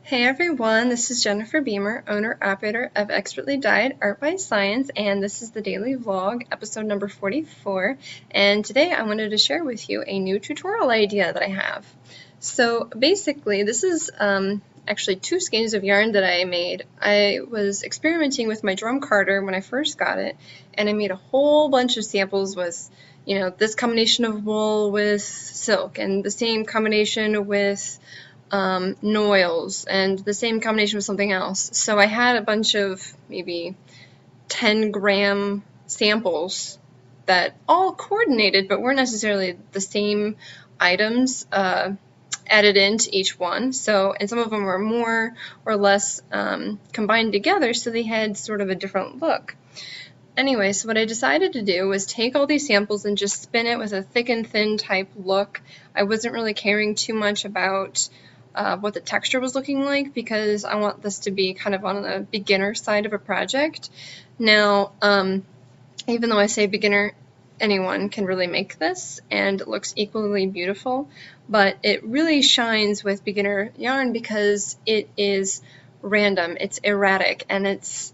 Hey everyone, this is Jennifer Beamer, owner-operator of Expertly Dyed Art by Science, and this is the daily vlog, episode number 44. And today I wanted to share with you a new tutorial idea that I have. So basically, this is actually two skeins of yarn that I made. I was experimenting with my drum carder when I first got it, and I made a whole bunch of samples with, this combination of wool with silk, and the same combination with noils, and the same combination with something else. So I had a bunch of maybe 10-gram samples that all coordinated but weren't necessarily the same items added into each one. So, and some of them were more or less combined together, so they had sort of a different look. Anyway, so what I decided to do was take all these samples and just spin it with a thick and thin type look. I wasn't really caring too much about what the texture was looking like because I want this to be kind of on the beginner side of a project. Now, even though I say beginner, anyone can really make this and it looks equally beautiful, but it really shines with beginner yarn because it is random, it's erratic, and it's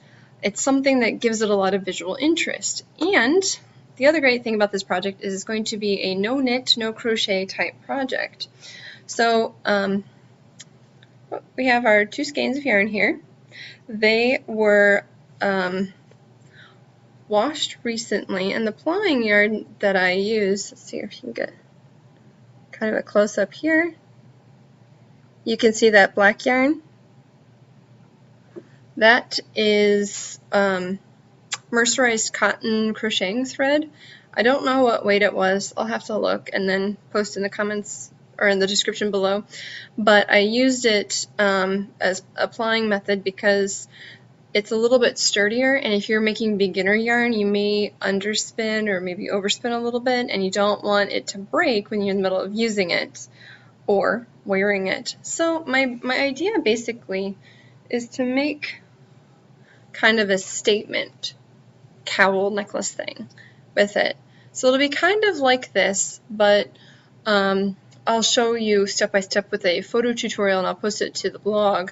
something that gives it a lot of visual interest. And the other great thing about this project is it's going to be a no knit, no crochet type project. So we have our two skeins of yarn here. They were washed recently, and the plying yarn that I use, let's see if you can get kind of a close-up here. You can see that black yarn. That is mercerized cotton crocheting thread. I don't know what weight it was. I'll have to look and then post in the comments or in the description below, but I used it as a plying method because it's a little bit sturdier, and if you're making beginner yarn, you may underspin or maybe overspin a little bit, and you don't want it to break when you're in the middle of using it or wearing it. So my idea basically is to make kind of a statement cowl necklace thing with it. So it'll be kind of like this, but I'll show you step by step with a photo tutorial, and I'll post it to the blog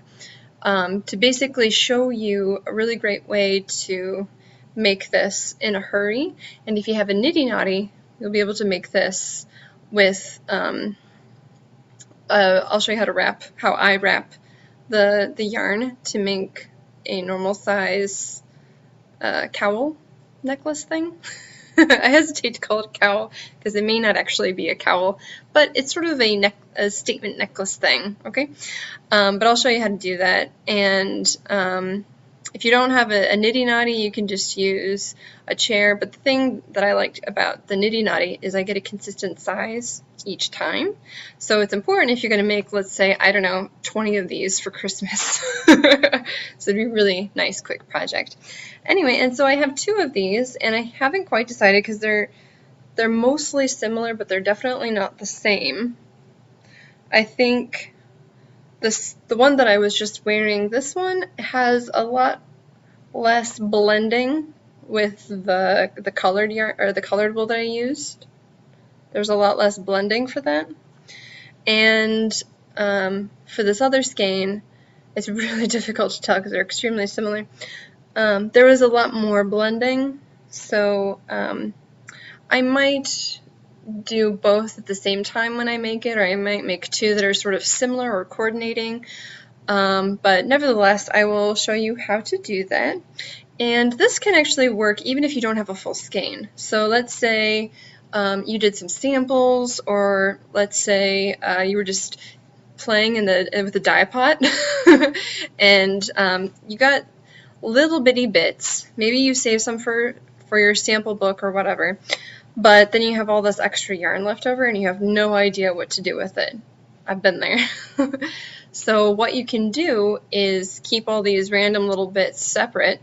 to basically show you a really great way to make this in a hurry. And if you have a nitty knotty, you'll be able to make this with I'll show you how I wrap the yarn to make a normal size cowl necklace thing. I hesitate to call it a cowl because it may not actually be a cowl, but it's sort of a statement necklace thing, okay? But I'll show you how to do that. And if you don't have a nitty knotty, you can just use a chair. But the thing that I liked about the nitty knotty is I get a consistent size each time. So it's important if you're going to make, let's say, I don't know, 20 of these for Christmas. So it'd be a really nice, quick project. Anyway, and so I have two of these, and I haven't quite decided because they're mostly similar, but they're definitely not the same. I think the one that I was just wearing, this one has a lot less blending with the colored yarn or the colored wool that I used. There's a lot less blending for that. And for this other skein, it's really difficult to tell because they're extremely similar. There was a lot more blending, so I might do both at the same time when I make it, or I might make two that are sort of similar or coordinating. But nevertheless, I will show you how to do that. And this can actually work even if you don't have a full skein. So let's say you did some samples, or let's say you were just playing with the dye pot and you got little bitty bits. Maybe you save some for your sample book or whatever, but then you have all this extra yarn left over and you have no idea what to do with it. I've been there. So what you can do is keep all these random little bits separate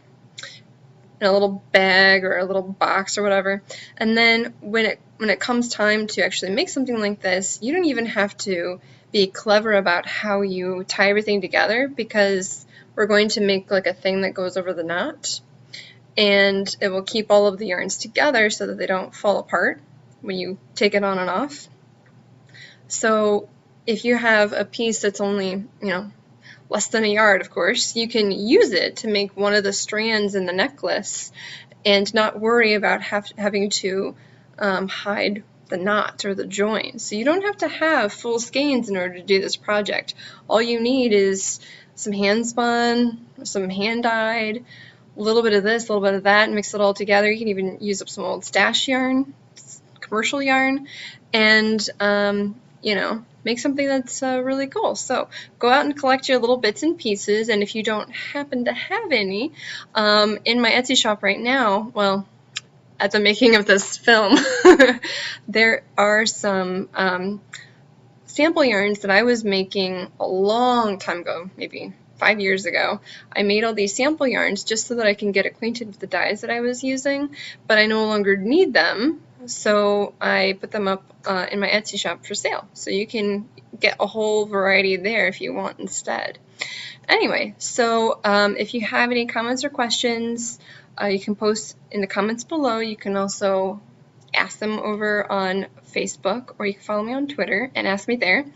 in a little bag or a little box or whatever, and then when it comes time to actually make something like this, you don't even have to be clever about how you tie everything together, because we're going to make like a thing that goes over the knot, and it will keep all of the yarns together so that they don't fall apart when you take it on and off. So if you have a piece that's only, less than a yard, of course, you can use it to make one of the strands in the necklace and not worry about having to hide the knot or the join. So you don't have to have full skeins in order to do this project. All you need is some hand spun, some hand dyed, a little bit of this, a little bit of that, and mix it all together. You can even use up some old stash yarn, commercial yarn, and you know, make something that's really cool. So go out and collect your little bits and pieces, and if you don't happen to have any, in my Etsy shop right now, well, at the making of this film, there are some sample yarns that I was making a long time ago, maybe 5 years ago. I made all these sample yarns just so that I can get acquainted with the dyes that I was using, but I no longer need them, so I put them up in my Etsy shop for sale. So you can get a whole variety there if you want instead. Anyway, so if you have any comments or questions, you can post in the comments below. You can also ask them over on Facebook, or you can follow me on Twitter and ask me there.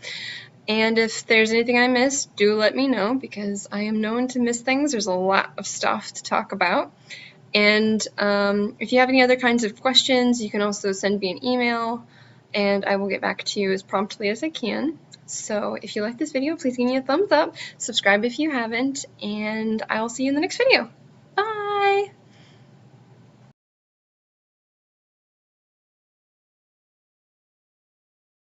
And if there's anything I missed, do let me know, because I am known to miss things. There's a lot of stuff to talk about. And if you have any other kinds of questions, you can also send me an email, and I will get back to you as promptly as I can. So if you like this video, please give me a thumbs up, subscribe if you haven't, and I'll see you in the next video.